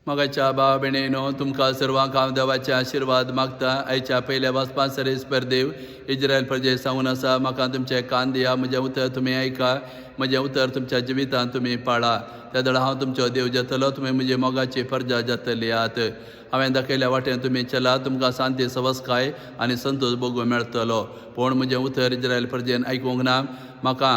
मगाच्या भाव भयणीनो तुमकां सर्वांक हांव देवाचे आशिर्वाद मागता. आयच्या पयल्या वचपा सरेस्पर देव इज्रायल प्रजे सांगून आसा, म्हाका तुमचे कान दिया, म्हजें उतर तुमी आयका, म्हजें उतर तुमच्या जिवितांत तुमी पाळा. त्या दळ हांव तुमचो देव जातलो, तुमी म्हजी मोगाची प्रजा जातली आहात. हांवें दाखयल्या वाटेन तुमी चला, तुमकां शांती सवस्काय आनी संतोश भोगूं मेळटलो. पूण म्हजें उतर इज्रायल प्रजेन आयकूंक ना. म्हाका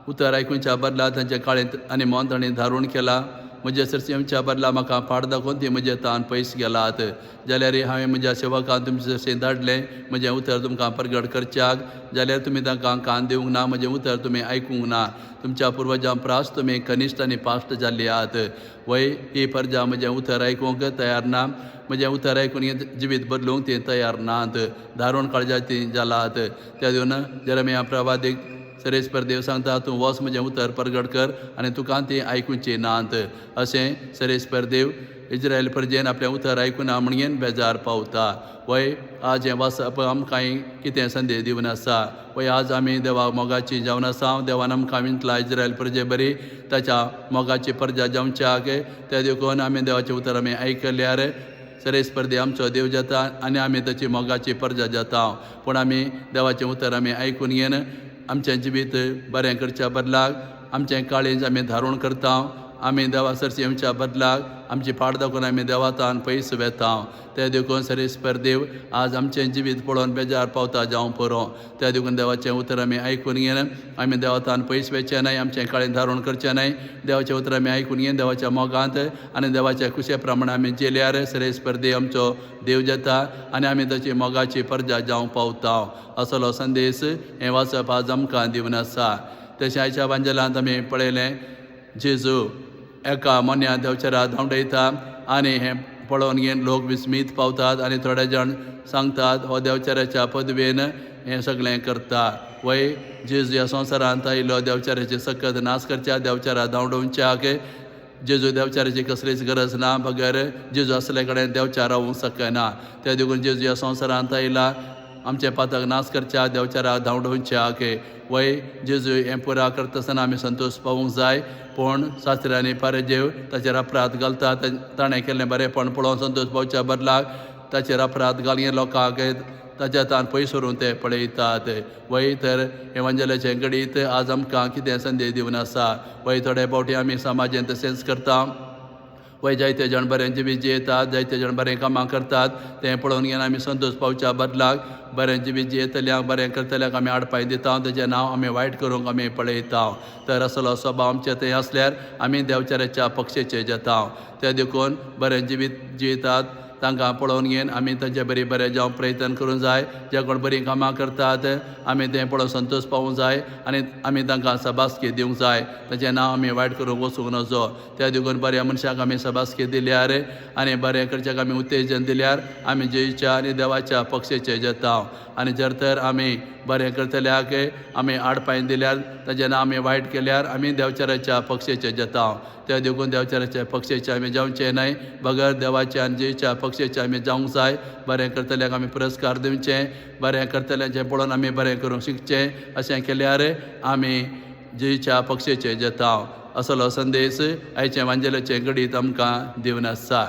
उतर आयकुच्या बदला तांचे काळींत आनी मोन तांणी धारूण केला. म्हज्या सरसेच्या बदला म्हाका फाट दाखोवन ती म्हजे तान पयस गेलात. जाल्यार हांवें म्हज्या सेवकांक तुमचे सरसें धाडलें म्हजें उतर तुमकां प्रगट करच्याक. जाल्यार तुमी तांकां कान दिवंक ना, म्हजें उतर तुमी आयकूंक ना. तुमच्या पुर्वजां प्रास तुमी कनिश्ट आनी पाश्ट जाल्ली आहात. वय ही प्रजा म्हजें उतर आयकूंक तयार ना. म्हजें उतर आयकून जिवीत बदलूंक ती तयार नात. धारूण काळजाची जालात. त्या दिवन जेरेमिया प्रवादीक सरेस्पर देव सांगता, तूं वच म्हजें उतर प्रगट कर आनी तुका ती आयकुची नात. अशें सरेस्पर देव इज्रायल प्रजेन आपलें उतर आयकुना म्हणून बेजार पावता. वय आज हें वचप आमकां कितें संदेश दिवन आसा. वय आज आमी देवा मोगाची जावन आसा. देवान आमकां विंतला इज्रायल प्रजे बरी ताच्या मोगाची प्रजा जावच्याक. त्या देखून आमी देवाचें उतर आमी आयकल्यार सरेस्पर देव आमचो देव जाता आनी आमी ताची मोगाची प्रजा जाता. पूण आमी देवाचें उतर आमी आयकून घेवन आमचें जिवीत बरें करच्या बदलाक आमचें काळीज आमी धारूण करता. आमी देवा सरसी येवच्या बदलाक आमची फाट दाखोवन आमी देवातान पयस वेता. ते देखून सरेस्पर देव आज आमचें जिवीत पळोवन बेजार पावता जावं पुरो. त्या देखून देवाचें उतर आमी आयकून घेवन आमी देवातान पयस वेचें न्हय, आमचें काळीज धारूण करचें न्हय. देवाचें उतर आमी आयकून घेवन देवाच्या मोगांत आनी देवाच्या कुशे प्रमाणे आमी जेल्यार सरेस्पर देव आमचो देव जाता आनी आमी ताची मोगाची प्रजा जावं पावता. असलो संदेश हें वाचप आज आमकां दिवन आसा. तशें आयच्या बांजलांत आमी पळयलें, जेजू एका मोन्या देवचारा धांवडयता आनी हें पळोवन घेवन लोक विस्मीत पावतात आनी थोडे जाण सांगतात हो देवचाराच्या पदवेन हें सगळें करता. वय जेजू ह्या संवसारांत आयिल्लो देवचाराची सकत नाश करच्या, देवचारा धांवडोवच्याक. जेजू देवचाराची कसलीच गरज ना. बगर जेजू आसले कडेन देवचार रावूंक शकना. त्या देखून जेजू ह्या संवसारांत आयला आमचे पातक नाश करच्या, देवचाराक धांवडोवच्याक. वय जेजू हें पुरा करता आसतना आमी संतोश पावूंक जाय. पूण शास्त्री फारीजेव ताचेर अपराध घालतात. ताणें केल्लें बरेंपण पळोवन संतोश पावच्या बदलाक ताचेर अपराध घालून लोकांक ताच्या तान पयस व्हरून ते पळयतात. वय तर एवंजलाचें घडीत आज आमकां कितें संदेश दिवन आसा. वय थोडे फावटी आमी समाजांत तशेंच करता. वय जायते जाण बरें जिवीत जियेतात, जायते जाण बरें कामां करतात. तें पळोवन घेवन आमी संतोश पावच्या बदलाक बरें जिवीत जियेतल्यांक बरें करतल्यांक आमी आडपाय दिता, ताचें नांव आमी वायट करूंक आमी पळयता. तर असलो स्वभाव आमचे थंय आसल्यार आमी देवचाराच्या पक्षेचे जाता. ते देखून बरें जिवीत जियेतात तांकां पळोवन घेवन आमी तांचे बरी बरें जावंक प्रयत्न करूंक जाय. जे कोण बरीं कामां करतात आमी तें पळोवन संतोश पावूंक जाय आनी आमी तांकां सभासकी दिवंक जाय. ताचें नांव आमी वायट करूंक वचूंक नजो. त्या देखून बऱ्या मनशाक आमी सभासकी दिल्यार आनी बरें करच्याक आमी उत्तेजन दिल्यार आमी जयच्या आनी देवाच्या पक्षेचे जाता. आनी जर तर आमी बरें करतल्याक आमी आडपाय दिल्यार ताचें नांव आमी वायट केल्यार आमी देवचाराच्या पक्षेचे जाता. त्या देखून देवचाराच्या पक्षेचे आमी जावचें न्हय, बगर देवाच्या आनी जयच्या पक्षेचे आमी जावंक जाय. बरें करतल्याक आमी पुरस्कार दिवचें, बरें करतल्यांचें पळोवन आमी बरें करूंक शिकचें. अशें केल्यार आमी जयच्या पक्षेचे जाता. असलो संदेश आयचे वांजेलाचे घडीत आमकां दिवन आसा.